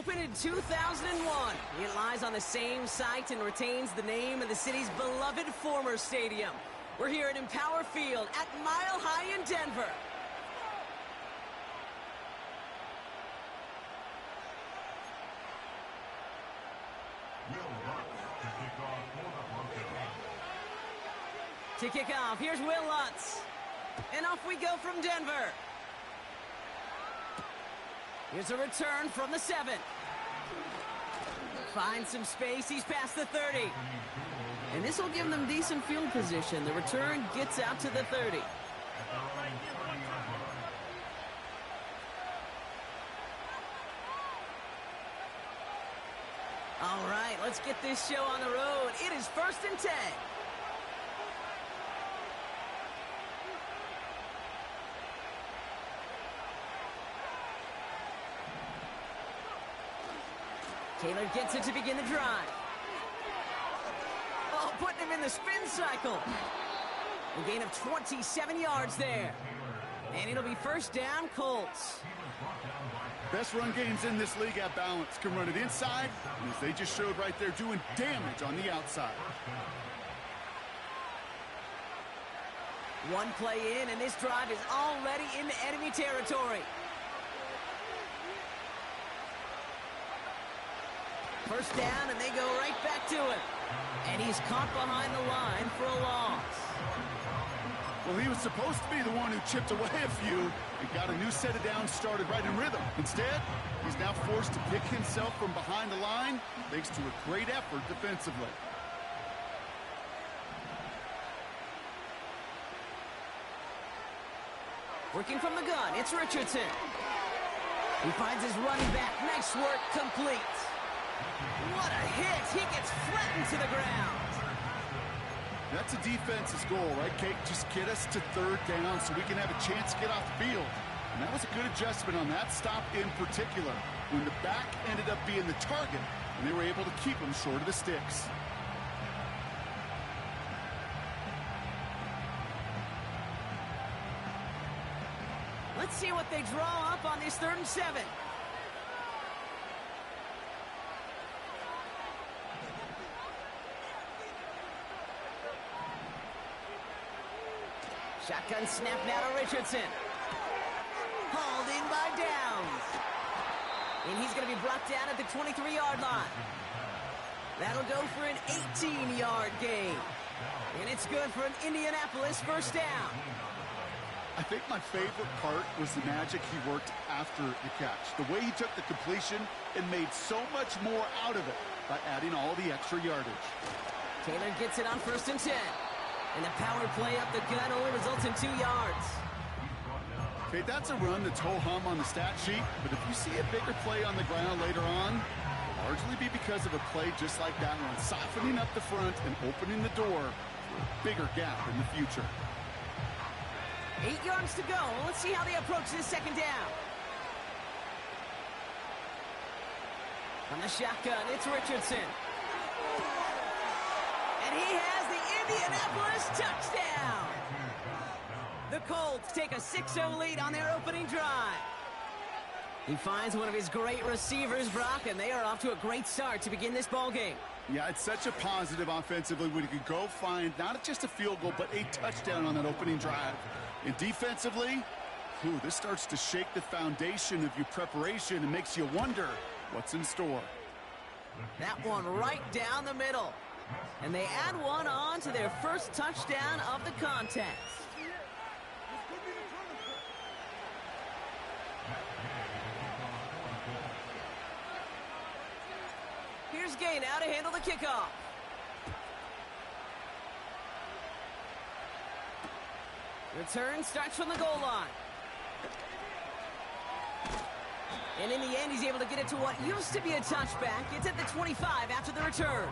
Opened in 2001, it lies on the same site and retains the name of the city's beloved former stadium. We're here at Empower Field at Mile High in Denver. To kick off, here's Will Lutz. And off we go from Denver. Here's a return from the 7. Finds some space, he's past the 30. And this will give them decent field position. The return gets out to the 30. All right, let's get this show on the road. It is 1st and 10. Taylor gets it to begin the drive. Oh, putting him in the spin cycle. A gain of 27 yards there. And it'll be 1st down, Colts. Best run games in this league at balance. Can run it inside, and as they just showed right there, doing damage on the outside. One play in, and this drive is already into enemy territory. 1st down, and they go right back to him. And he's caught behind the line for a loss. Well, he was supposed to be the one who chipped away a few and got a new set of downs started right in rhythm. Instead, he's now forced to pick himself from behind the line thanks to a great effort defensively. Working from the gun, it's Richardson. He finds his running back. Nice work, complete. What a hit! He gets flattened to the ground. That's a defense's goal, right, Kate? Just get us to 3rd down so we can have a chance to get off the field. And that was a good adjustment on that stop in particular, when the back ended up being the target, and they were able to keep him short of the sticks. Let's see what they draw up on this 3rd and 7. Shotgun snap now to Richardson. Hauled in by Downs. And he's going to be brought down at the 23-yard line. That'll go for an 18-yard gain. And it's good for an Indianapolis 1st down. I think my favorite part was the magic he worked after the catch. The way he took the completion and made so much more out of it by adding all the extra yardage. Taylor gets it on 1st and 10. And the power play up the gut only results in 2 yards. Okay, that's a run that's ho-hum on the stat sheet, but if you see a bigger play on the ground later on, it'll largely be because of a play just like that one, softening up the front and opening the door for a bigger gap in the future. 8 yards to go. Let's see how they approach this 2nd down. On the shotgun, it's Richardson. And he has the Indianapolis touchdown. The Colts take a 6-0 lead on their opening drive. He finds one of his great receivers, Brock, and they are off to a great start to begin this ballgame. Yeah, it's such a positive offensively when you can go find not just a field goal, but a touchdown on that opening drive. And defensively, this starts to shake the foundation of your preparation and makes you wonder what's in store. That one right down the middle. And they add one on to their 1st touchdown of the contest. Here's Gay now to handle the kickoff. Return starts from the goal line. And in the end, he's able to get it to what used to be a touchback. It's at the 25 after the return.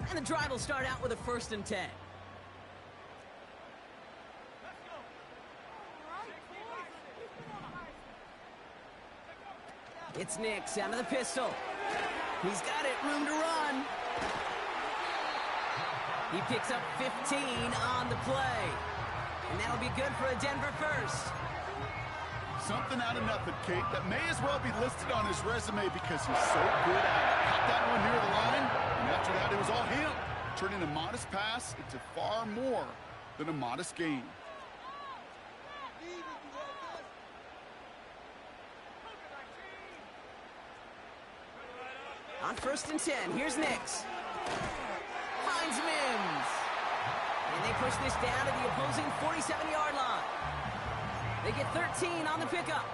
And the drive will start out with a 1st and 10. It's Nix out of the pistol. He's got it, room to run. He picks up 15 on the play. And that'll be good for a Denver first. Something out of nothing, Kate, that may as well be listed on his resume because he's so good at it. Got that one near the line, and after that, it was all him, turning a modest pass into far more than a modest gain. On 1st and 10, here's Nix. Finds Mims. And they push this down to the opposing 47-yard line. They get 13 on the pickup.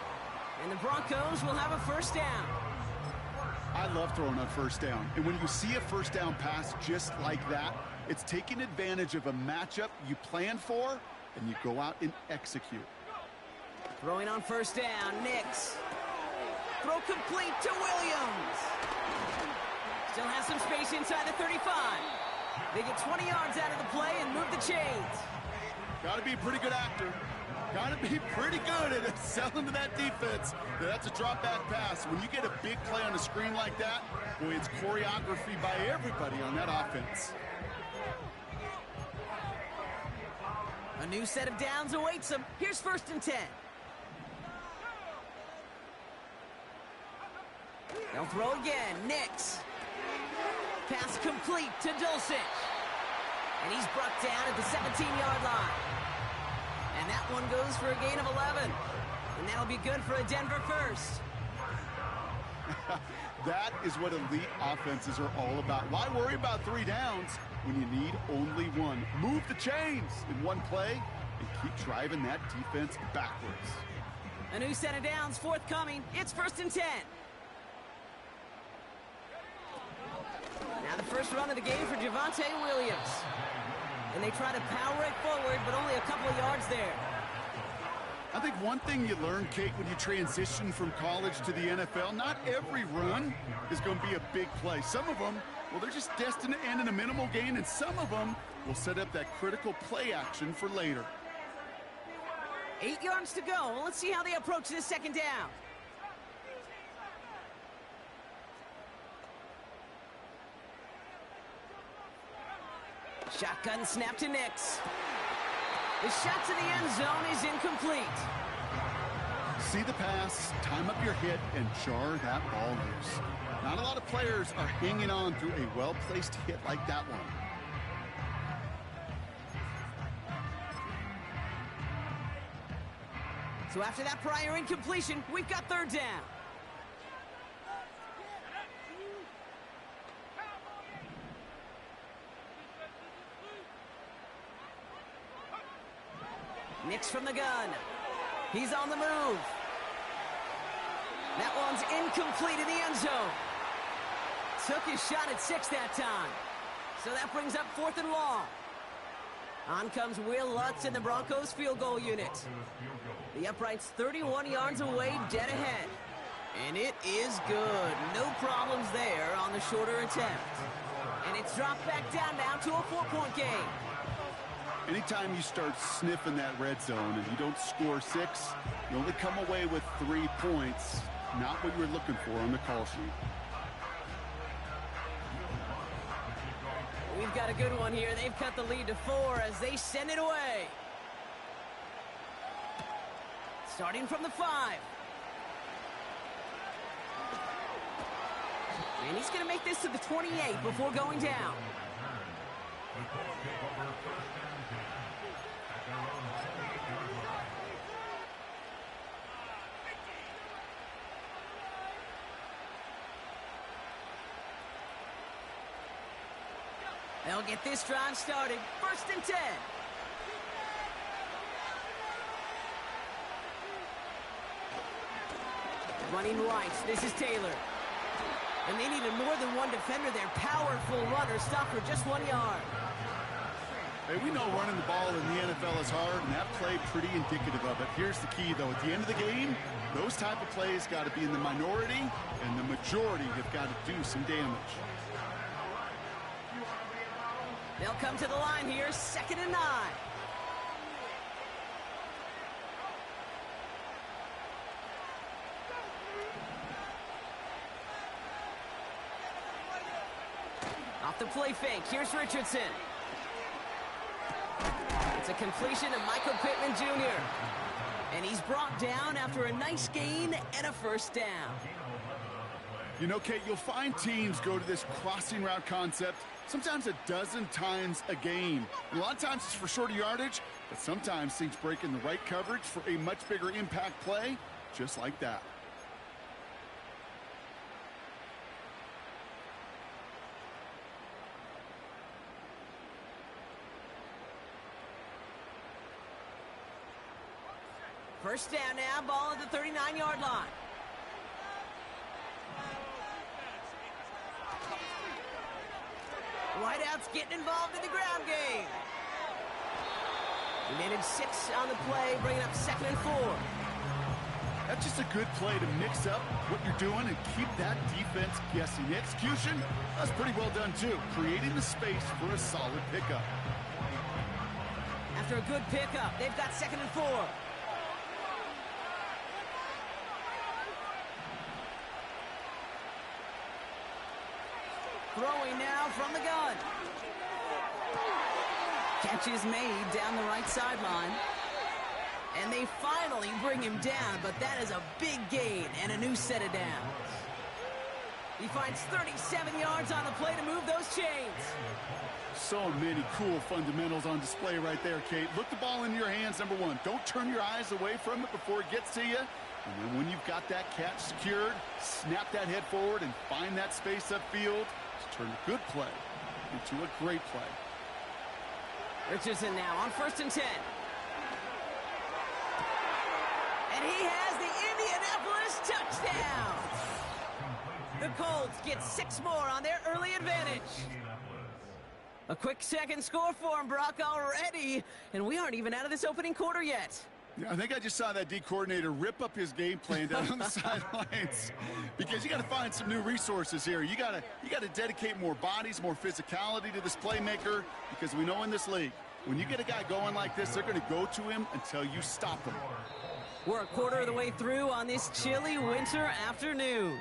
And the Broncos will have a first down. I love throwing on first down. And when you see a first down pass just like that, it's taking advantage of a matchup you plan for, and you go out and execute. Throwing on first down, Nix. Throw complete to Williams. Still has some space inside the 35. They get 20 yards out of the play and move the chains. Got to be a pretty good actor. Got to be pretty good at selling to that defense. That's a drop-back pass. When you get a big play on a screen like that, boy, it's choreography by everybody on that offense. A new set of downs awaits them. Here's 1st and 10. They'll throw again. Nix. Pass complete to Dulcich. And he's brought down at the 17-yard line. And that one goes for a gain of 11. And that'll be good for a Denver first. That is what elite offenses are all about. Why worry about 3 downs when you need only one? Move the chains in one play and keep driving that defense backwards. A new set of downs forthcoming. It's 1st and 10. Now the first run of the game for Javonte Williams. And they try to power it forward, but only a couple of yards there. I think one thing you learn, Kate, when you transition from college to the NFL, not every run is going to be a big play. Some of them, well, they're just destined to end in a minimal gain, and some of them will set up that critical play action for later. 8 yards to go. Let's see how they approach this second down. Shotgun snap to Nix. The shot to the end zone is incomplete. See the pass, time up your hit, and jar that ball loose. Not a lot of players are hanging on through a well-placed hit like that one. So after that prior incompletion, we've got 3rd down. Nix from the gun. He's on the move. That one's incomplete in the end zone. Took his shot at 6 that time. So that brings up 4th and long. On comes Will Lutz in the Broncos field goal unit. The upright's 31 yards away, dead ahead. And it is good. No problems there on the shorter attempt. And it's dropped back down now to a 4-point game. Anytime you start sniffing that red zone and you don't score 6, you only come away with 3 points. Not what you were looking for on the call sheet. We've got a good one here. They've cut the lead to 4 as they send it away. Starting from the 5. And he's going to make this to the 28 before going down. They'll get this drive started. 1st and 10. Running right, this is Taylor. And they needed more than one defender there. Powerful runner, stopped for just 1 yard. Hey, we know running the ball in the NFL is hard, and that play pretty indicative of it. Here's the key, though. At the end of the game, those type of plays got to be in the minority, and the majority have got to do some damage. They'll come to the line here, 2nd and 9. Off the play fake, here's Richardson. It's a completion to Michael Pittman Jr. And he's brought down after a nice gain and a first down. You know, Kate, you'll find teams go to this crossing route concept sometimes a dozen times a game. And a lot of times it's for shorter yardage, but sometimes things break in the right coverage for a much bigger impact play, just like that. First down now, ball at the 39-yard line. Whiteout's getting involved in the ground game. He managed 6 on the play, bringing up 2nd and 4. That's just a good play to mix up what you're doing and keep that defense guessing. The execution, that's pretty well done too, creating the space for a solid pickup. After a good pickup, they've got 2nd and 4. Throwing now from the gun. Catch is made down the right sideline. And they finally bring him down, but that is a big gain and a new set of downs. He finds 37 yards on the play to move those chains. So many cool fundamentals on display right there, Kate. Look the ball in your hands, number one. Don't turn your eyes away from it before it gets to you. And then when you've got that catch secured, snap that head forward and find that space upfield. Turn a good play into a great play. Richardson now on 1st and 10. And he has the Indianapolis touchdown. The Colts get 6 more on their early advantage. A quick second score for him, Brock, already. And we aren't even out of this opening quarter yet. Yeah, I think I just saw that D coordinator rip up his game plan down on the sidelines, because you got to find some new resources here. You got to dedicate more bodies, more physicality to this playmaker, because we know in this league, when you get a guy going like this, they're going to go to him until you stop him. We're a quarter of the way through on this chilly winter afternoon.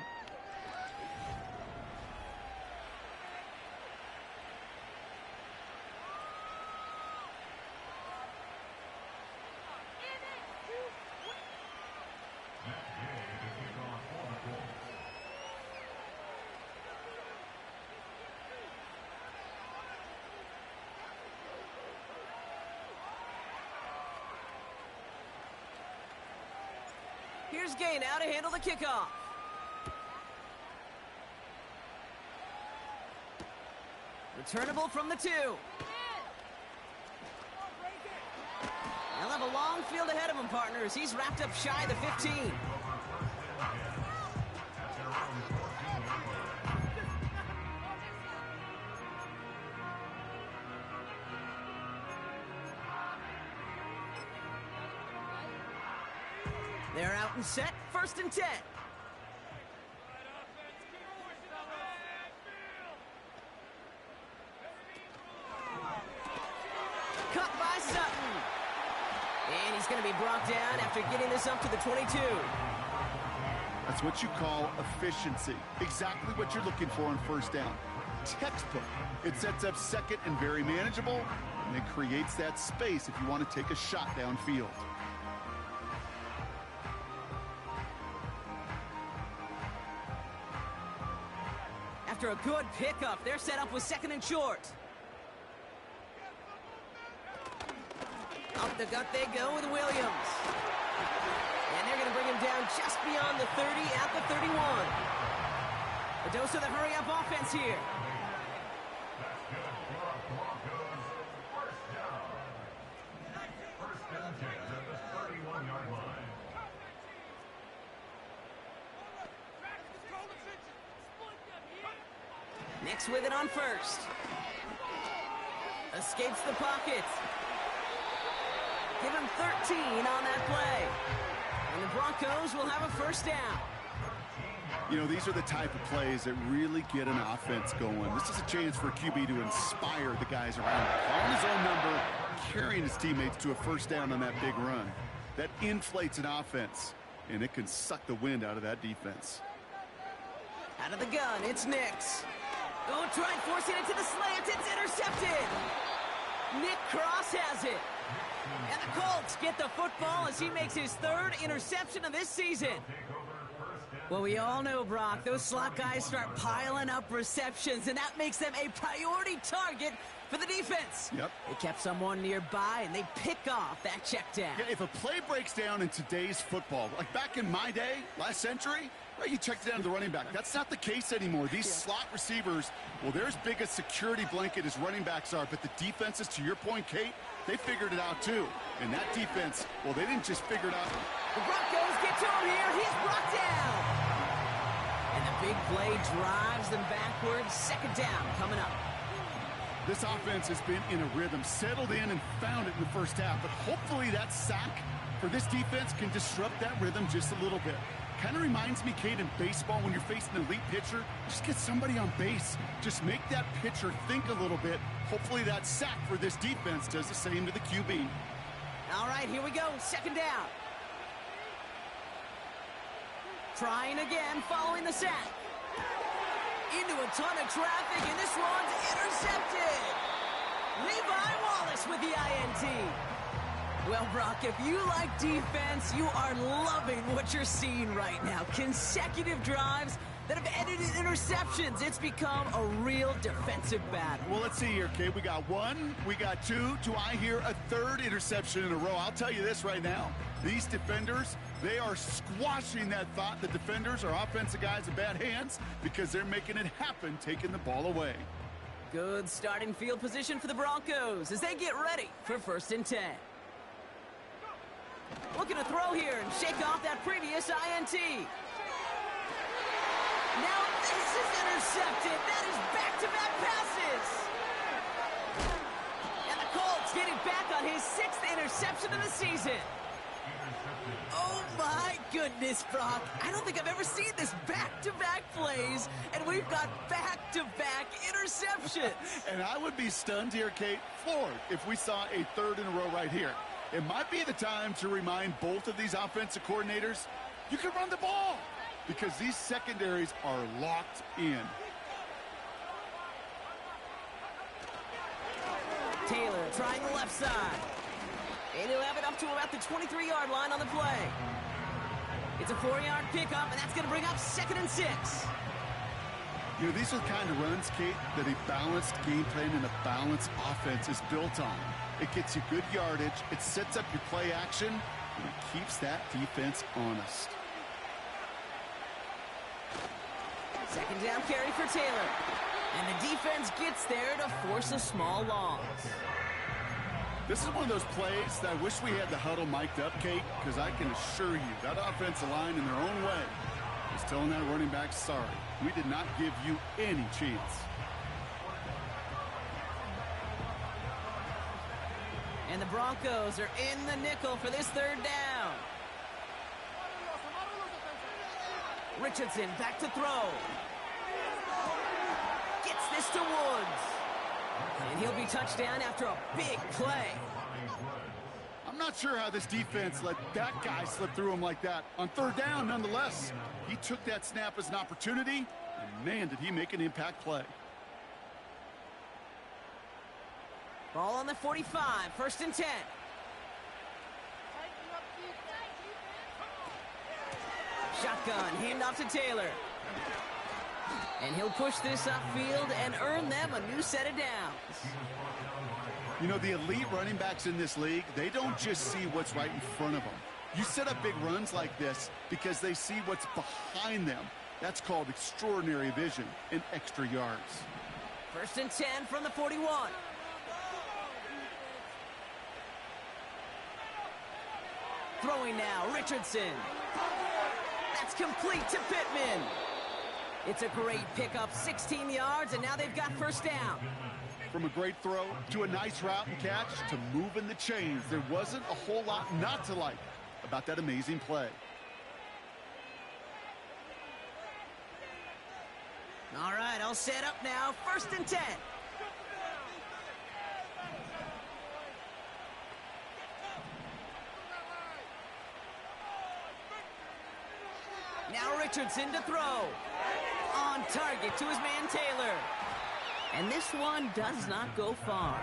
Here's Gay now to handle the kickoff. Returnable from the 2. They'll have a long field ahead of him, partners. He's wrapped up shy of the 15. They're out and set, 1st and 10. Cut by Sutton. And he's going to be brought down after getting this up to the 22. That's what you call efficiency. Exactly what you're looking for on 1st down. Textbook. It sets up 2nd and very manageable, and it creates that space if you want to take a shot downfield. After a good pickup, they're set up with 2nd and short. Up the gut they go with Williams. And they're going to bring him down just beyond the 30 at the 31. A dose of the hurry-up offense here. Nix with it on 1st. Escapes the pocket. Give him 13 on that play. And the Broncos will have a 1st down. You know, these are the type of plays that really get an offense going. This is a chance for a QB to inspire the guys around him. Calling his own number, carrying his teammates to a 1st down on that big run. That inflates an offense, and it can suck the wind out of that defense. Out of the gun, it's Nix. Oh, tried forcing it to the slant. It's intercepted. Nick Cross has it. And the Colts get the football as he makes his third interception of this season. Well, we all know, Brock, those slot guys start piling up receptions, and that makes them a priority target for the defense. Yep. They kept someone nearby, and they pick off that check down. Yeah, if a play breaks down in today's football, like back in my day, last century, right, you checked down to the running back. That's not the case anymore. These slot receivers, well, they're as big a security blanket as running backs are, but the defenses, to your point, Kate, they figured it out too. And that defense, well, they didn't just figure it out. The Broncos get to him here. He's brought down. And the big play drives them backwards. Second down coming up. This offense has been in a rhythm, settled in and found it in the first half. But hopefully that sack for this defense can disrupt that rhythm just a little bit. Kind of reminds me, Kate, in baseball, when you're facing an elite pitcher, just get somebody on base. Just make that pitcher think a little bit. Hopefully that sack for this defense does the same to the QB. All right, here we go. Second down. Trying again following the sack. Into a ton of traffic, and this one's intercepted. Levi Wallace with the INT. Well, Brock, if you like defense, you are loving what you're seeing right now. Consecutive drives that have ended in interceptions. It's become a real defensive battle. Well, let's see here, Kate. We got one, we got two. Do I hear a third interception in a row? I'll tell you this right now. These defenders, they are squashing that thought. The defenders are offensive guys in bad hands because they're making it happen, taking the ball away. Good starting field position for the Broncos as they get ready for 1st and 10. Looking to throw here and shake off that previous INT. Now this is intercepted. That is back-to-back passes. And the Colts getting back on his 6th interception of the season. Oh my goodness, Brock. I don't think I've ever seen this back-to-back plays, and we've got back-to-back interceptions. And I would be stunned here, Kate, floored, if we saw a third in a row right here. It might be the time to remind both of these offensive coordinators, you can run the ball, because these secondaries are locked in. Taylor trying the left side. And he'll have it up to about the 23-yard line on the play. It's a 4-yard pickup, and that's going to bring up 2nd and 6. You know, these are the kind of runs, Kate, that a balanced game plan and a balanced offense is built on. It gets you good yardage, it sets up your play action, and it keeps that defense honest. 2nd down carry for Taylor. And the defense gets there to force a small loss. This is one of those plays that I wish we had the huddle mic'd up, Kate, because I can assure you that offensive line in their own way is telling that running back, sorry, we did not give you any chance. And the Broncos are in the nickel for this 3rd down. Richardson back to throw. Gets this to Woods. And he'll be touchdown after a big play. I'm not sure how this defense let that guy slip through him like that. On 3rd down, nonetheless, he took that snap as an opportunity, and man, did he make an impact play. Ball on the 45, 1st and 10. Shotgun, handoff to Taylor. And he'll push this upfield and earn them a new set of downs. You know, the elite running backs in this league, they don't just see what's right in front of them. You set up big runs like this because they see what's behind them. That's called extraordinary vision and extra yards. 1st and 10 from the 41. Throwing now, Richardson. That's complete to Pittman. It's a great pickup, 16 yards, and now they've got 1st down. From a great throw to a nice route and catch to moving the chains, there wasn't a whole lot not to like about that amazing play. All right, I'll set up now, 1st and 10. Now Richardson to throw. On target to his man Taylor. And this one does not go far.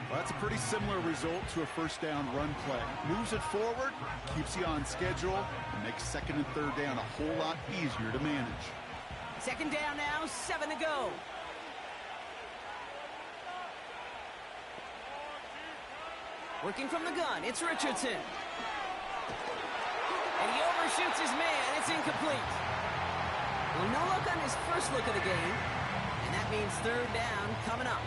Well, that's a pretty similar result to a first down run play. Moves it forward, keeps you on schedule, and makes second and third down a whole lot easier to manage. Second down now, 7 to go. Working from the gun, it's Richardson. And he overshoots his man. It's incomplete. Well, no look on his first look of the game. And that means third down coming up.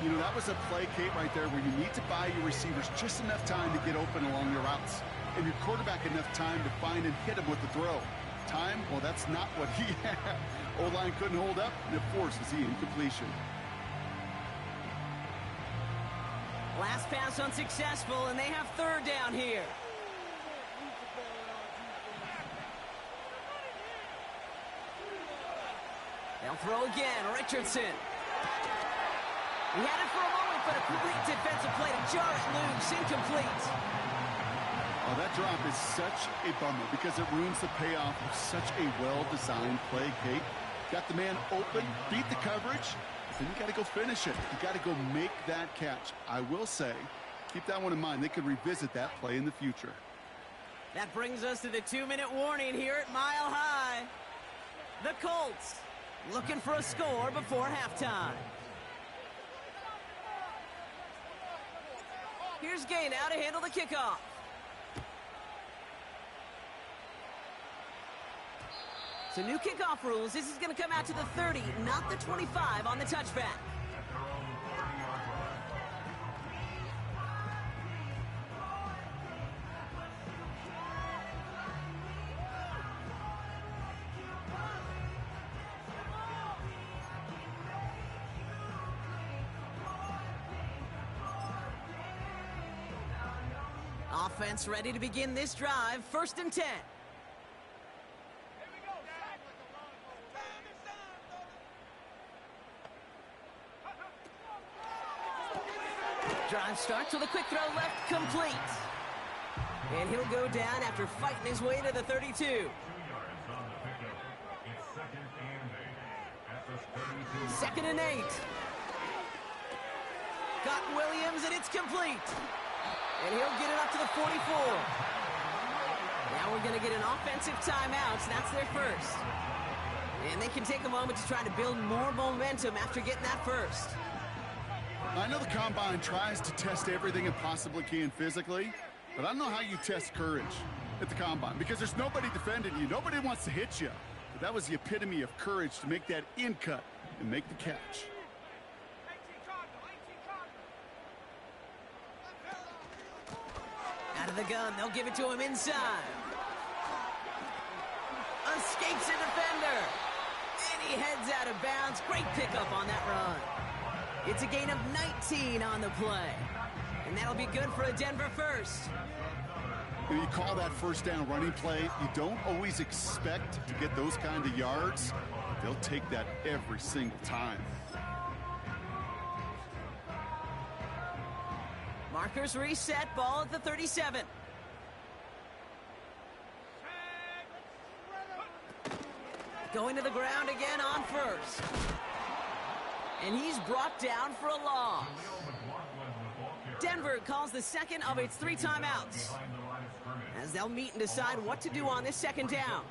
You know, that was a play, Kate, right there where you need to buy your receivers just enough time to get open along your routes. And your quarterback enough time to find and hit him with the throw. Time, well, that's not what he had. O-line couldn't hold up, and it forces the incompletion. Last pass unsuccessful, and they have third down here. They'll throw again, Richardson. He had it for a moment, but a complete defensive play to jar it loose, incomplete. Oh, that drop is such a bummer because it ruins the payoff of such a well-designed play, Kate. Got the man open, beat the coverage, then you got to go finish it. You got to go make that catch. I will say, keep that one in mind. They could revisit that play in the future. That brings us to the 2-minute warning here at Mile High. The Colts looking for a score before halftime. Here's Gay now to handle the kickoff. So new kickoff rules. This is going to come out to the 30, not the 25 on the touchback. Offense ready to begin this drive. 1st and 10. Drive starts with a quick throw left, complete. And he'll go down after fighting his way to the 32. 2nd and 8. Got Williams, and it's complete. And he'll get it up to the 44. Now we're going to get an offensive timeout, so that's their first. And they can take a moment to try to build more momentum after getting that first. I know the Combine tries to test everything it possibly can physically, but I don't know how you test courage at the Combine because there's nobody defending you. Nobody wants to hit you. But that was the epitome of courage to make that in cut and make the catch. Out of the gun, they'll give it to him inside. Escapes a defender. And he heads out of bounds. Great pickup on that run. It's a gain of 19 on the play. And that'll be good for a Denver first. When you call that first down running play, you don't always expect to get those kind of yards. They'll take that every single time. Markers reset, ball at the 37. Going to the ground again on first. And he's brought down for a loss. Denver calls the second of its 3 timeouts, as they'll meet and decide what to do on this 2nd down.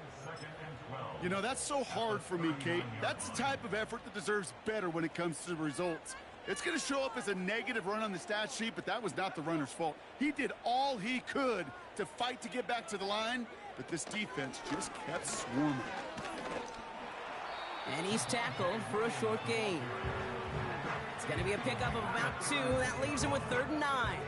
You know, that's so hard for me, Kate. That's the type of effort that deserves better when it comes to the results. It's going to show up as a negative run on the stat sheet, but that was not the runner's fault. He did all he could to fight to get back to the line, but this defense just kept swarming. And he's tackled for a short gain. It's going to be a pickup of about 2. That leaves him with 3rd and 9.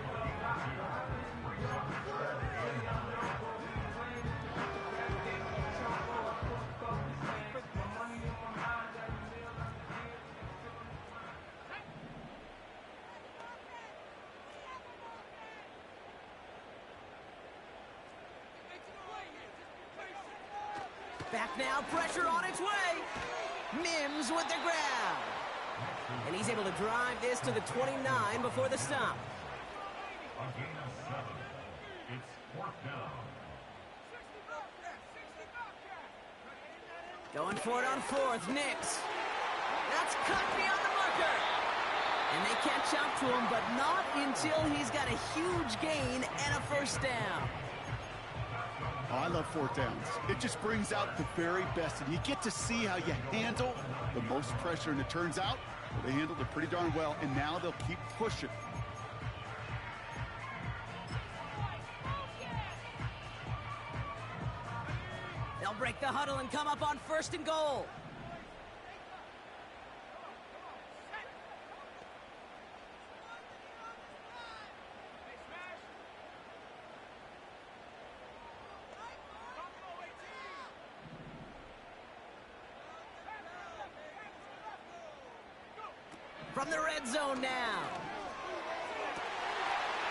Back now, pressure on its way. Mims with the grab. And he's able to drive this to the 29 before the stop. A gain of 7. It's 4th down. Going for it on fourth, Nix. That's cut beyond the marker. And they catch up to him, but not until he's got a huge gain and a first down. Oh, I love fourth downs. It just brings out the very best, and you get to see how you handle the most pressure, and it turns out they handled it pretty darn well, and now they'll keep pushing. They'll break the huddle and come up on first and goal. From the red zone now.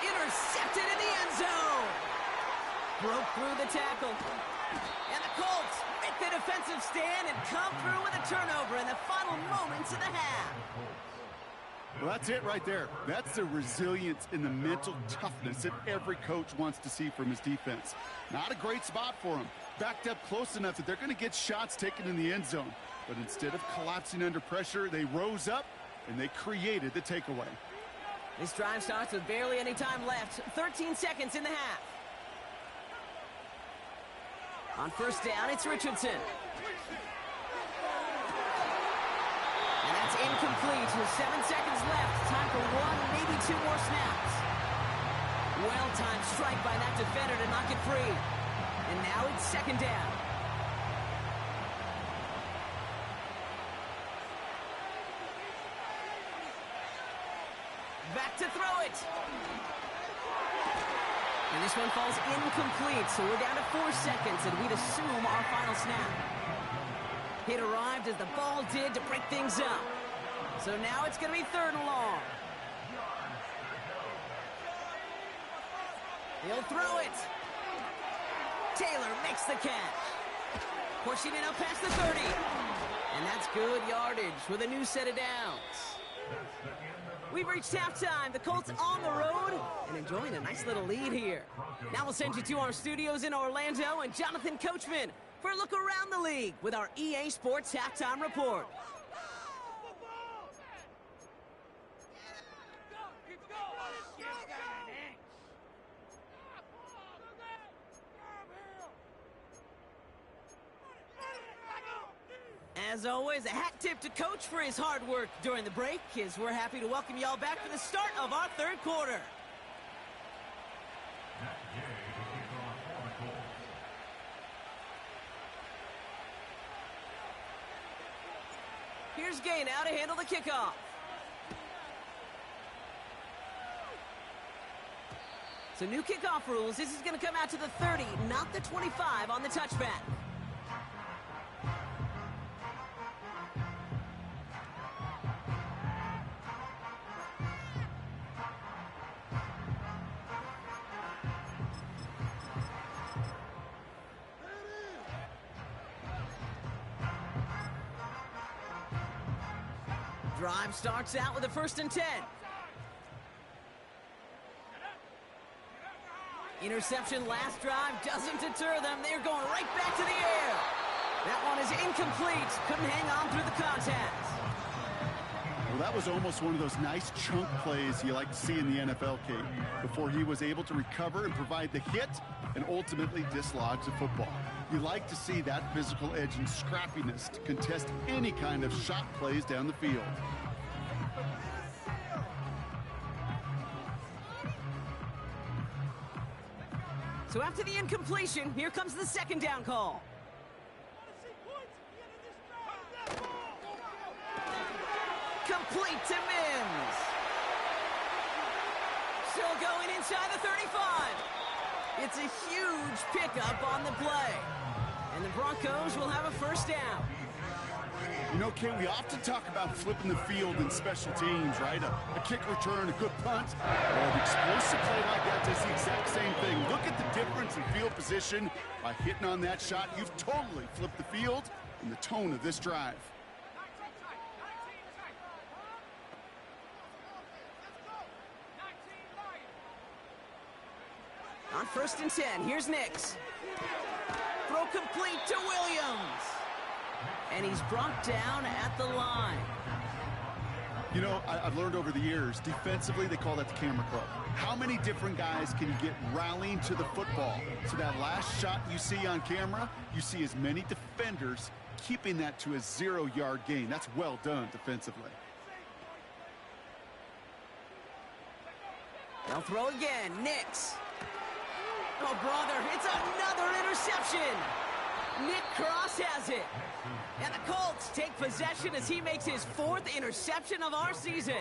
Intercepted in the end zone. Broke through the tackle. And the Colts make the defensive stand and come through with a turnover in the final moments of the half. Well, that's it right there. That's the resilience and the mental toughness that every coach wants to see from his defense. Not a great spot for him. Backed up close enough that they're going to get shots taken in the end zone. But instead of collapsing under pressure, they rose up and they created the takeaway. This drive starts with barely any time left. 13 seconds in the half. On first down, it's Richardson. And that's incomplete with 7 seconds left. Time for one, maybe two more snaps. Well-timed strike by that defender to knock it free. And now it's second down. Back to throw it. And this one falls incomplete, so we're down to 4 seconds, and we'd assume our final snap. Hit arrived as the ball did to break things up. So now it's going to be third and long. He'll throw it. Taylor makes the catch. Pushing it up past the 30. And that's good yardage with a new set of downs. We've reached halftime. The Colts on the road and enjoying a nice little lead here. Now we'll send you to our studios in Orlando and Jonathan Coachman for a look around the league with our EA Sports Halftime Report. As always, a hat tip to Coach for his hard work during the break, as we're happy to welcome y'all back for the start of our third quarter. Here's Gay now to handle the kickoff. So new kickoff rules. This is going to come out to the 30, not the 25 on the touchback. Drive starts out with a 1st and 10. Interception last drive doesn't deter them. They're going right back to the air. That one is incomplete. Couldn't hang on through the contact. Well, that was almost one of those nice chunk plays you like to see in the NFL, Kate, before he was able to recover and provide the hit and ultimately dislodge the football. You like to see that physical edge and scrappiness to contest any kind of shot plays down the field. So after the incompletion, here comes the second down call. Complete to Mims. Still going inside the 35. It's a huge pickup on the play. And the Broncos will have a first down. You know, Kate, we often talk about flipping the field in special teams, right? A kick return, a good punt. Well, an explosive play like that does the exact same thing. Look at the difference in field position. By hitting on that shot, you've totally flipped the field and the tone of this drive. On 1st and 10, here's Nix. Throw complete to Williams. And he's brought down at the line. You know, I've learned over the years, defensively, they call that the camera club. How many different guys can you get rallying to the football? So that last shot you see on camera, you see as many defenders keeping that to a 0-yard gain. That's well done defensively. They'll throw again. Nix. Oh, brother, it's another interception. Nick Cross has it. And the Colts take possession as he makes his 4th interception of our season.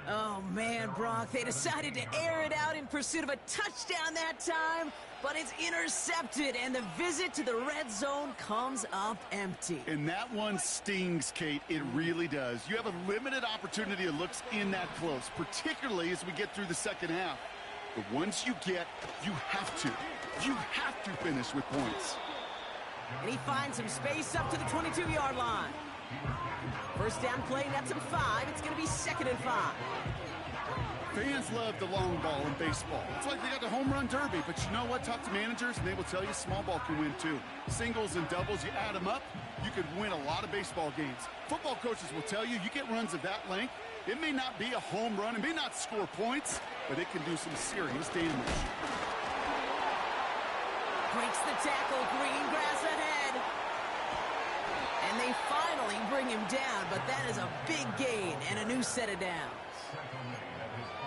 Oh, man, Brock, they decided to air it out in pursuit of a touchdown that time, but it's intercepted, and the visit to the red zone comes up empty. And that one stings, Kate. It really does. You have a limited opportunity of looks in that close, particularly as we get through the second half. But once you get, you have to finish with points. And he finds some space up to the 22-yard line. First down play, nets him 5. It's going to be 2nd and 5. Fans love the long ball in baseball. It's like they got the home run derby, but you know what? Talk to managers, and they will tell you small ball can win too. Singles and doubles, you add them up, you could win a lot of baseball games. Football coaches will tell you get runs of that length. It may not be a home run, it may not score points, but it can do some serious damage. Breaks the tackle, green grass ahead. And they finally bring him down, but that is a big gain and a new set of downs.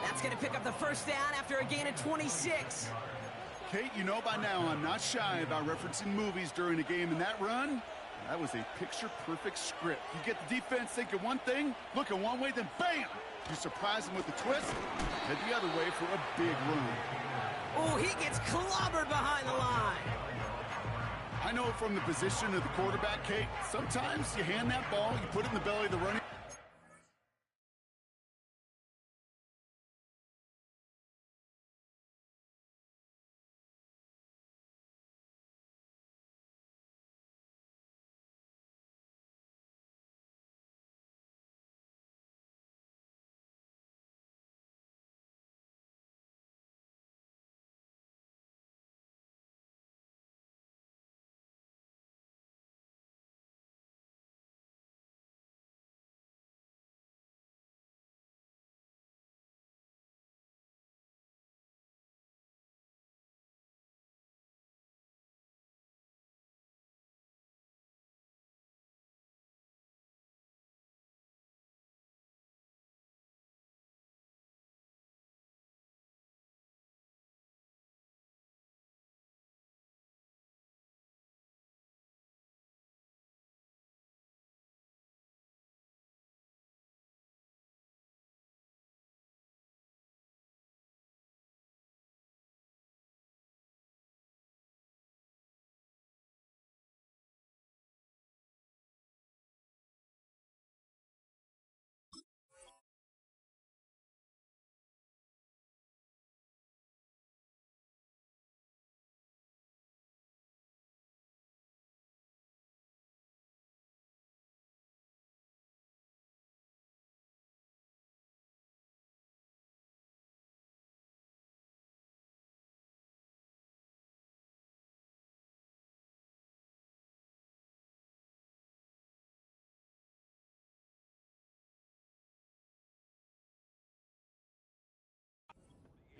That's going to pick up the first down after a gain of 26. Kate, you know by now I'm not shy about referencing movies during a game, and that run, that was a picture-perfect script. You get the defense thinking one thing, looking one way, then bam! You surprise them with a twist, head the other way for a big run. Oh, he gets clobbered behind the line. I know from the position of the quarterback, Kate, sometimes you hand that ball, you put it in the belly of the running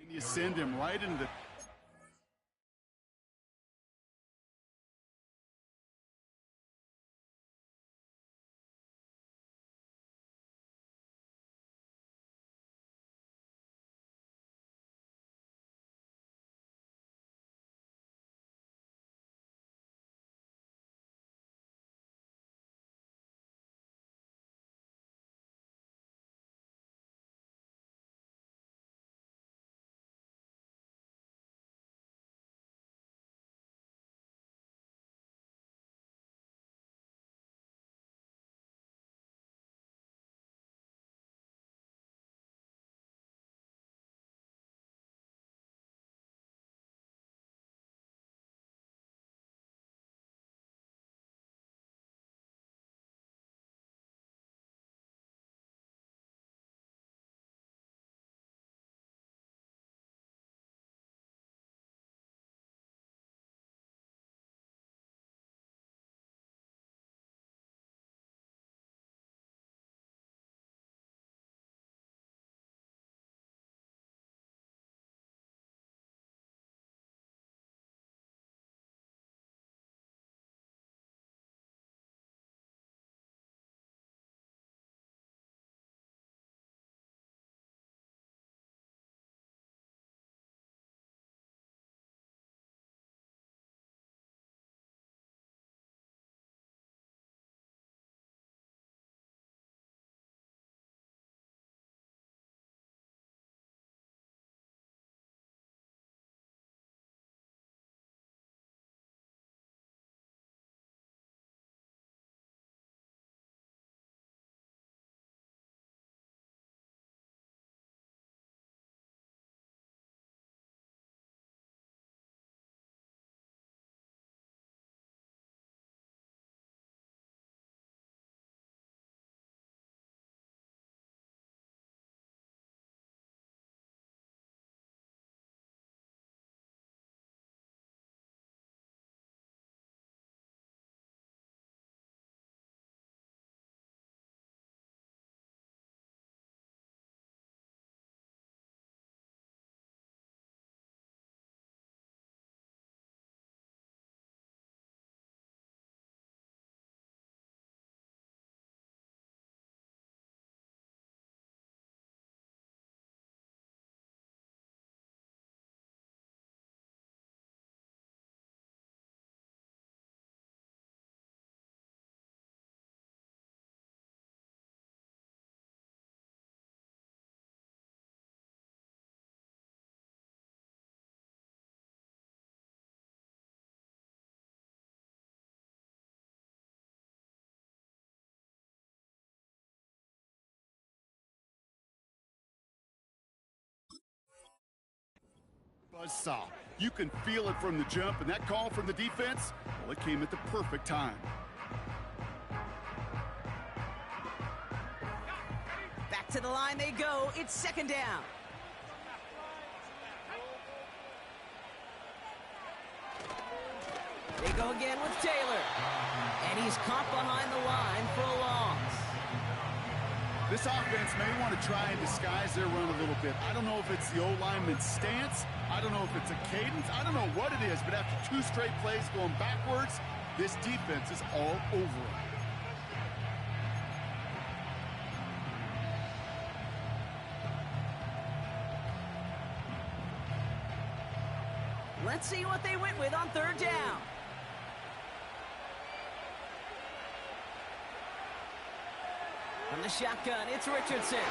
and you send him right into the Buzzsaw. You can feel it from the jump, and that call from the defense, well, it came at the perfect time. Back to the line they go. It's second down. They go again with Taylor. And he's caught behind the line for a loss. This offense may want to try and disguise their run a little bit. I don't know if it's the O-lineman's stance. I don't know if it's a cadence. I don't know what it is, but after 2 straight plays going backwards, this defense is all over it. Let's see what they went with on third down. From the shotgun, it's Richardson.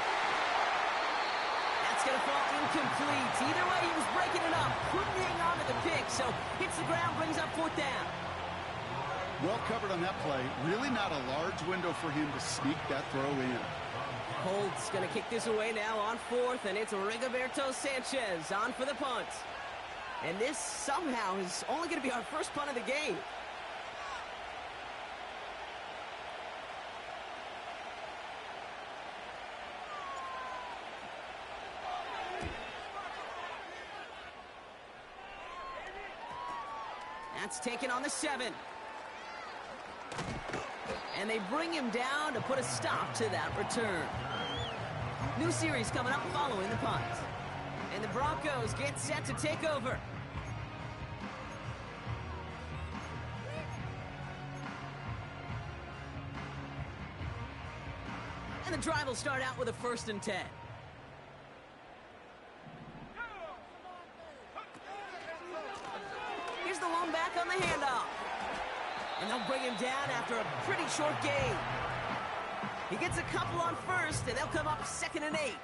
That's going to fall incomplete. Either way, he was breaking it up. Couldn't hang on to the pick, so hits the ground, brings up fourth down. Well covered on that play. Really not a large window for him to sneak that throw in. Holt's going to kick this away now on fourth, and it's Rigoberto Sanchez on for the punt. And this somehow is only going to be our first punt of the game. That's taken on the 7. And they bring him down to put a stop to that return. New series coming up following the punt. And the Broncos get set to take over. And the drive will start out with a 1st and 10. Here's the lone back on the handoff. And they'll bring him down after a pretty short gain. He gets a couple on 1st, and they'll come up 2nd and 8.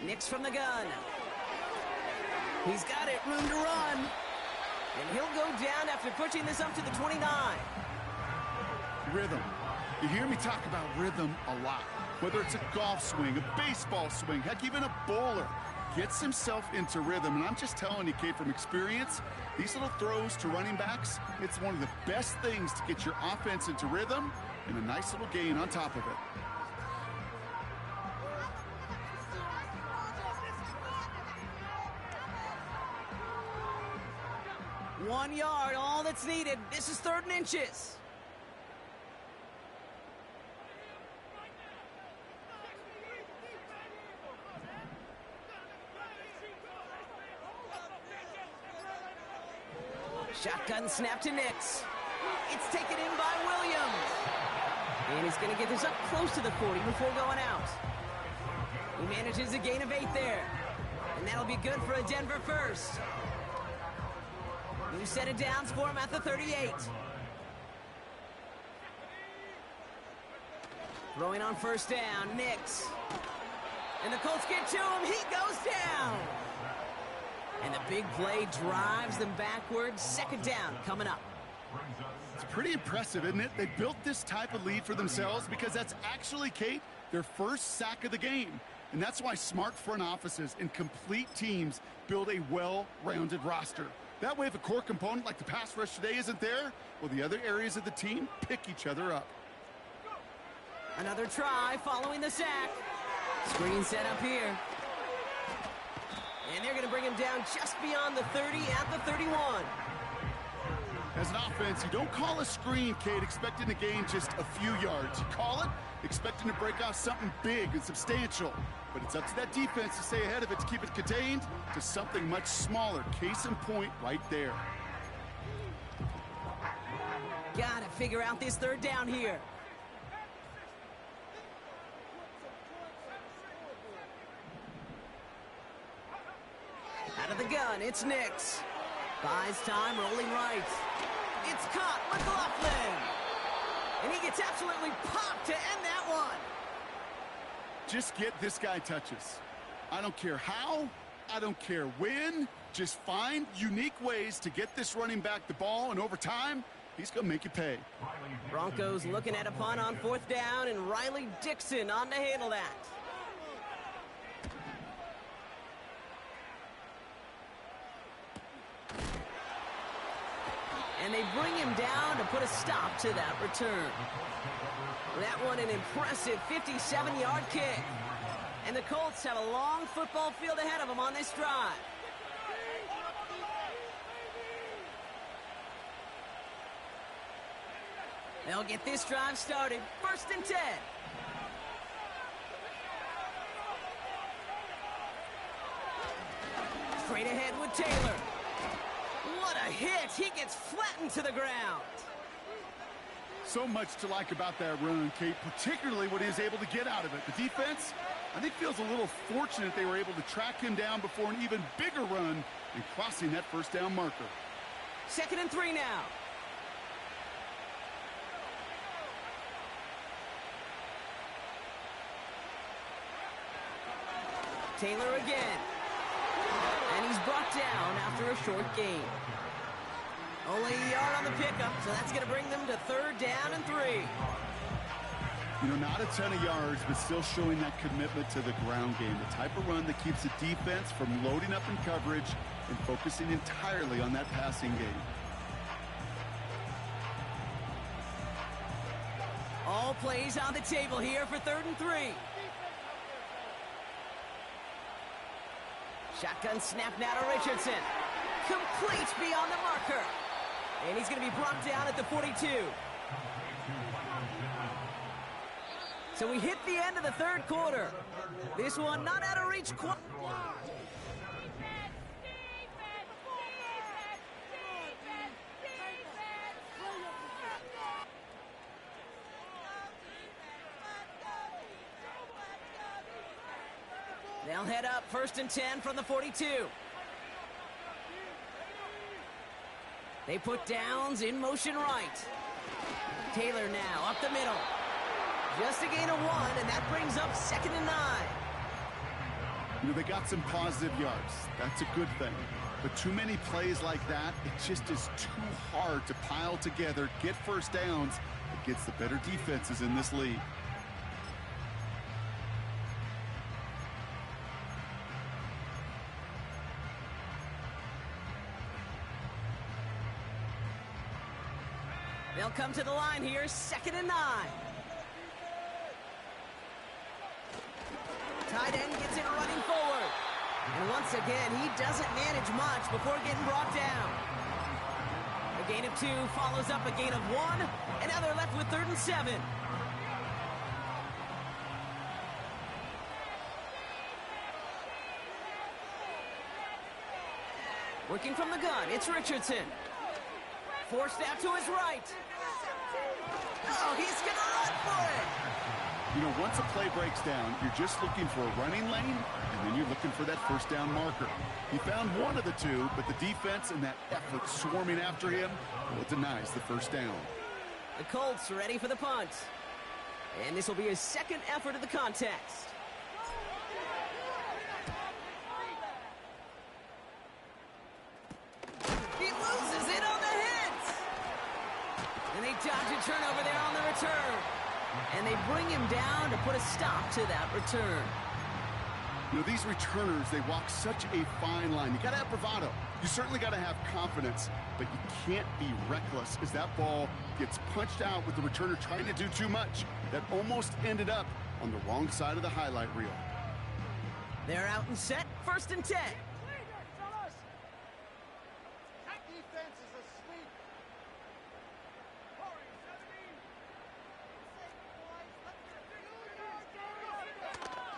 Nix from the gun. He's got it, room to run. And he'll go down after pushing this up to the 29. Rhythm. You hear me talk about rhythm a lot. Whether it's a golf swing, a baseball swing, heck, even a bowler. Gets himself into rhythm. And I'm just telling you, Kate, from experience, these little throws to running backs, it's one of the best things to get your offense into rhythm and a nice little gain on top of it. 1 yard, all that's needed. This is 3rd and inches. Shotgun snap to Nix. It's taken in by Williams. And he's going to get this up close to the 40 before going out. He manages a gain of 8 there. And that'll be good for a Denver first. New set of downs for him at the 38. Throwing on 1st down, Nix. And the Colts get to him. He goes down. And the big play drives them backwards. 2nd down coming up. It's pretty impressive, isn't it? They built this type of lead for themselves because that's actually, Kate, their first sack of the game. And that's why smart front offices and complete teams build a well-rounded roster. That way, if a core component like the pass rush today isn't there, well, the other areas of the team pick each other up. Another try following the sack. Screen set up here. And they're going to bring him down just beyond the 30 at the 31. As an offense, you don't call a screen, Kate, expecting to gain just a few yards. You call it expecting to break off something big and substantial. But it's up to that defense to stay ahead of it, to keep it contained to something much smaller. Case in point right there. Gotta figure out this 3rd down here. the gun, it's Nix. Buys time, rolling right. It's caught, McLaughlin. And he gets absolutely popped to end that one. Just get this guy touches. I don't care how, I don't care when. Just find unique ways to get this running back the ball, and over time, he's going to make you pay. Broncos looking at a punt on 4th down, and Riley Dixon on to handle that. And they bring him down to put a stop to that return. That one an impressive 57-yard kick. And the Colts have a long football field ahead of them on this drive. They'll get this drive started. 1st and 10. Straight ahead with Taylor. What a hit. He gets flattened to the ground. So much to like about that run, Kate, particularly what he was able to get out of it. The defense, I think, feels a little fortunate they were able to track him down before an even bigger run and crossing that 1st down marker. 2nd and 3 now. Taylor again. And he's brought down after a short gain. Only a yard on the pickup, so that's going to bring them to 3rd down and 3. You know, not a ton of yards, but still showing that commitment to the ground game. The type of run that keeps the defense from loading up in coverage and focusing entirely on that passing game. All plays on the table here for 3rd and 3. Shotgun snap now to Richardson. Complete beyond the marker. And he's going to be brought down at the 42. So we hit the end of the 3rd quarter. This one not out of reach. They'll head up 1st and 10 from the 42. They put Downs in motion right. Taylor now up the middle. Just a gain of 1, and that brings up 2nd and 9. You know, they got some positive yards. That's a good thing. But too many plays like that, it just is too hard to pile together, get 1st downs against the better defenses in this league. They'll come to the line here, 2nd and 9. Tight end gets it running forward. And once again, he doesn't manage much before getting brought down. A gain of 2 follows up a gain of 1, and now they're left with 3rd and 7. Working from the gun, it's Richardson. Forced out to his right. Oh, he's going to run for it. You know, once a play breaks down, you're just looking for a running lane, and then you're looking for that 1st down marker. He found one of the two, but the defense and that effort swarming after him, well, it denies the 1st down. The Colts ready for the punt. And this will be his 2nd effort of the contest. He loses it on the hit. And they dodge a turnover there on the return. And they bring him down to put a stop to that return. You know, these returners, they walk such a fine line. You got to have bravado. You certainly got to have confidence, but you can't be reckless as that ball gets punched out with the returner trying to do too much. That almost ended up on the wrong side of the highlight reel. They're out and set, 1st and 10.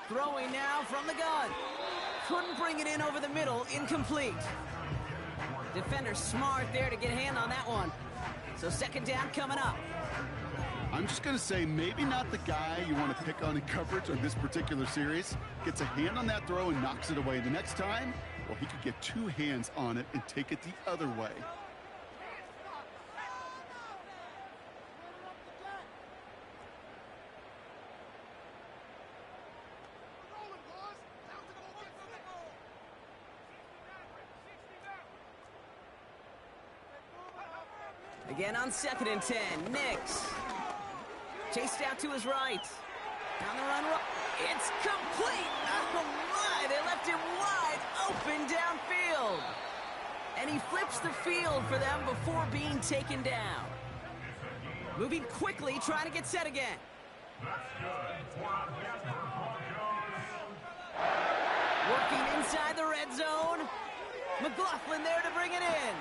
Throwing now from the gun. Couldn't bring it in over the middle. Incomplete. Defender smart there to get a hand on that one. So 2nd down coming up. I'm just going to say maybe not the guy you want to pick on in coverage on this particular series. Gets a hand on that throw and knocks it away. The next time, Well, he could get two hands on it and take it the other way. Again on 2nd and 10, Nix. Chased out to his right. Down the run, it's complete! Oh my, they left him wide open downfield. And he flips the field for them before being taken down. Moving quickly, trying to get set again. Working inside the red zone. McLaughlin there to bring it in.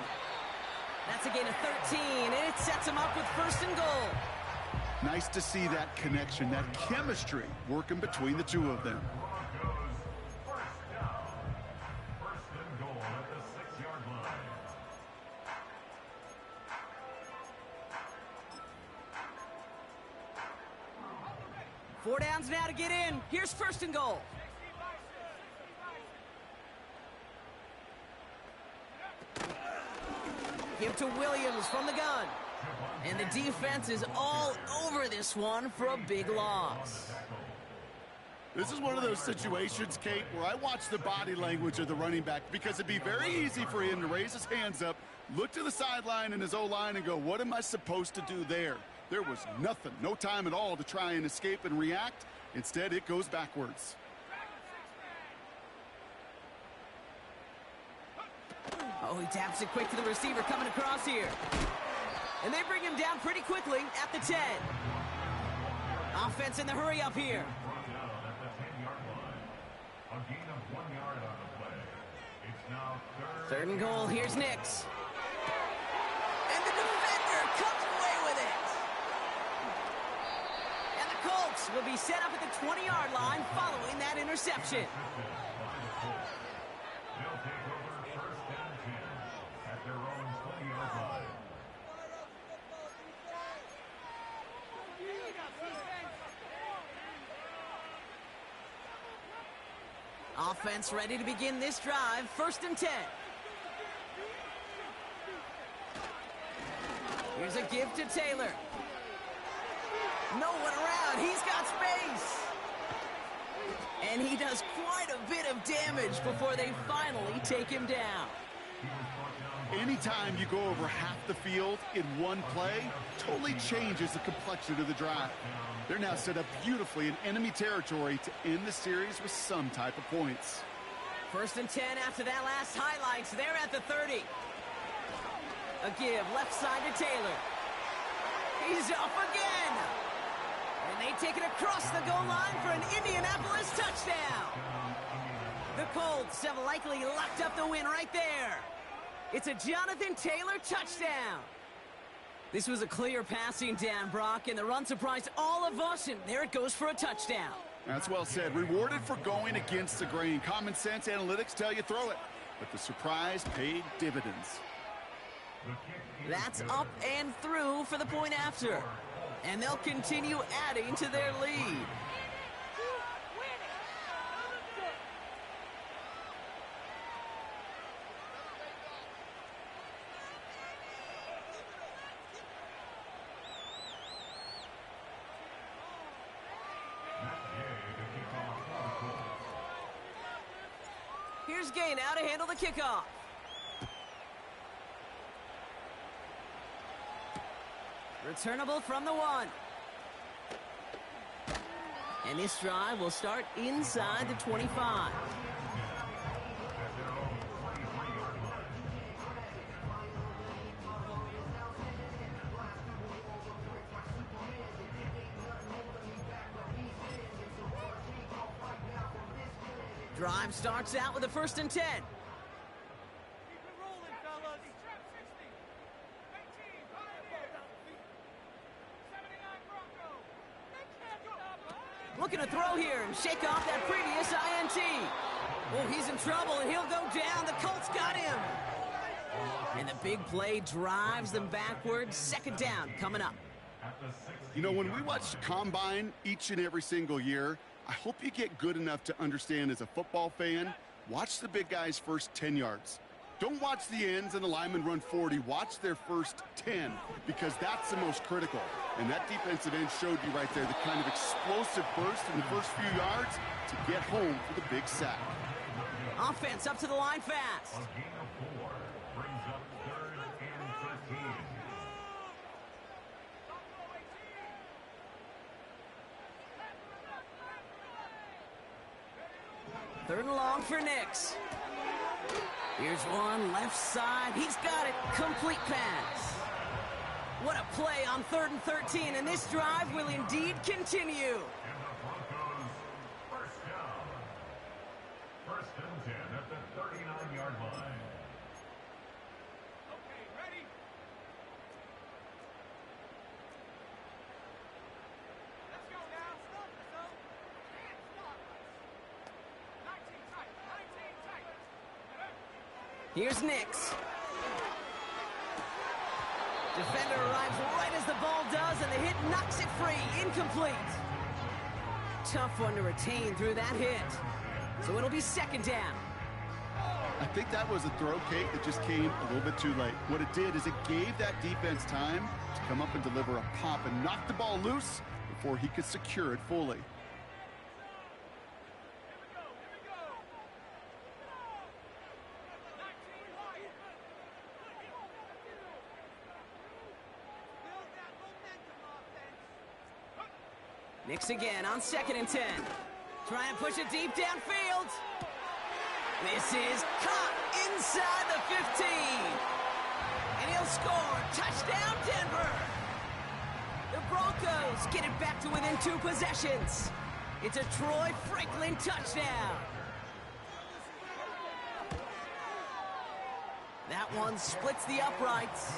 That's a gain of 13, and it sets him up with 1st and goal. Nice to see that connection, that chemistry working between the two of them. First and goal at the 6-yard line. Four downs now to get in. Here's 1st and goal. Give to Williams from the gun. And the defense is all over this one for a big loss. This is one of those situations, Kate, where I watch the body language of the running back because it'd be very easy for him to raise his hands up, look to the sideline in his O-line and go, what am I supposed to do there? There was nothing, no time at all to try and escape and react. Instead, it goes backwards. Oh, he taps it quick to the receiver coming across here. And they bring him down pretty quickly at the 10. Offense in the hurry up here. Brought down at the 10-yard line. A gain of 1 yard on the play. It's now 3rd and goal. Here's Nix. And the defender comes away with it. And the Colts will be set up at the 20-yard line following that interception. They'll take over 1st and 10 at their own 20-yard line. Offense ready to begin this drive. 1st and 10. Here's a give to Taylor. No one around. He's got space. And he does quite a bit of damage before they finally take him down. Anytime you go over half the field in one play, totally changes the complexion of the drive. They're now set up beautifully in enemy territory to end the series with some type of points. 1st and 10 after that last highlights. They're at the 30. A give left side to Taylor. He's off again. And they take it across the goal line for an Indianapolis touchdown. The Colts have likely locked up the win right there. It's a Jonathan Taylor touchdown. This was a clear passing down, Brock, and the run surprised all of us, and there it goes for a touchdown. That's well said. Rewarded for going against the grain. Common sense analytics tell you throw it, but the surprise paid dividends. That's up and through for the point after, and they'll continue adding to their lead. Here's Gay now to handle the kickoff. Returnable from the 1. And this drive will start inside the 25. Drive starts out with a 1st and 10. Looking to throw here and shake off that previous INT. Oh, he's in trouble, and he'll go down. The Colts got him. And the big play drives them backwards. 2nd down coming up. You know, when we watch the Combine each and every single year, I hope you get good enough to understand as a football fan Watch the big guy's first 10 yards. Don't watch the ends and the linemen run 40. Watch their first 10, because that's the most critical. And that defensive end showed you right there the kind of explosive burst in the first few yards to get home for the big sack. Offense up to the line fast. A gain of 4 brings up 3rd and 13. Third and long for Nix. Here's one, left side. He's got it. Complete pass. What a play on 3rd and 13, and this drive will indeed continue. And the Broncos first down. 1st and 10 at the 39-yard line. Okay, ready? Let's go now. Stop. Let's go. And stop. 19 tight. 19 tight. Here's Nix. Defender arrives right as the ball does, and the hit knocks it free. Incomplete. Tough one to retain through that hit. So it'll be 2nd down. I think that was a throw, Kate, that just came a little bit too late. What it did is it gave that defense time to come up and deliver a pop and knock the ball loose before he could secure it fully. Nix again on 2nd and 10. Try and push it deep downfield. This is caught inside the 15. And he'll score. Touchdown, Denver. The Broncos get it back to within 2 possessions. It's a Troy Franklin touchdown. That one splits the uprights.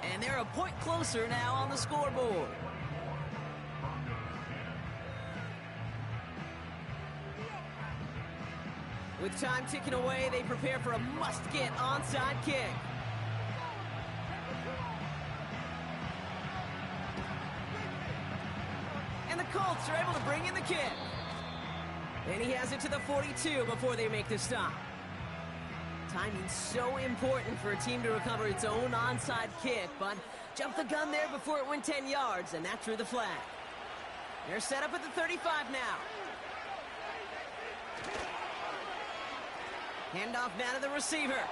And they're a point closer now on the scoreboard. With time ticking away, they prepare for a must-get onside kick. And the Colts are able to bring in the kick. And he has it to the 42 before they make the stop. Timing's so important for a team to recover its own onside kick, but jumped the gun there before it went 10 yards, and that drew the flag. They're set up at the 35 now. Handoff now to the receiver.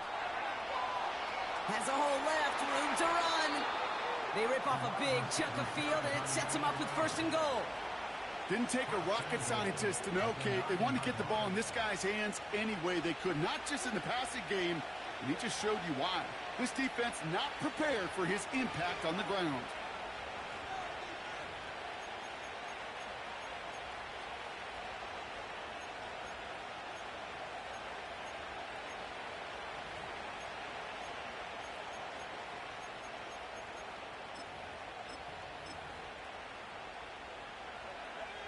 Has a hole left, room to run. They rip off a big chunk of field, and it sets them up with 1st and goal. Didn't take a rocket scientist to know, Kate. They wanted to get the ball in this guy's hands any way they could, not just in the passing game, and he just showed you why. This defense not prepared for his impact on the ground.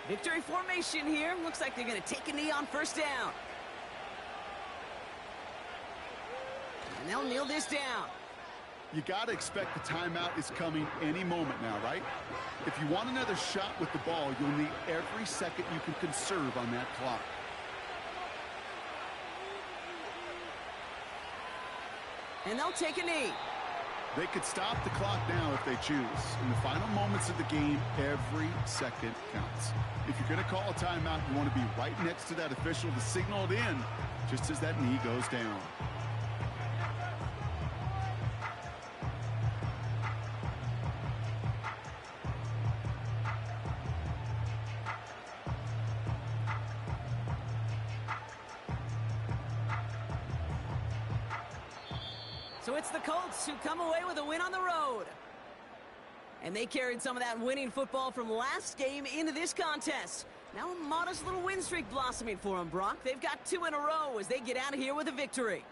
Victory formation here. Looks like they're going to take a knee on 1st down. And they'll kneel this down. You got to expect the timeout is coming any moment now, right? If you want another shot with the ball, you'll need every second you can conserve on that clock. And they'll take a knee. They could stop the clock now if they choose. In the final moments of the game, every second counts. If you're going to call a timeout, you want to be right next to that official to signal it in, just as that knee goes down. So it's the Colts who come away with a win on the road. And they carried some of that winning football from last game into this contest. Now a modest little win streak blossoming for them, Brock. They've got 2 in a row as they get out of here with a victory.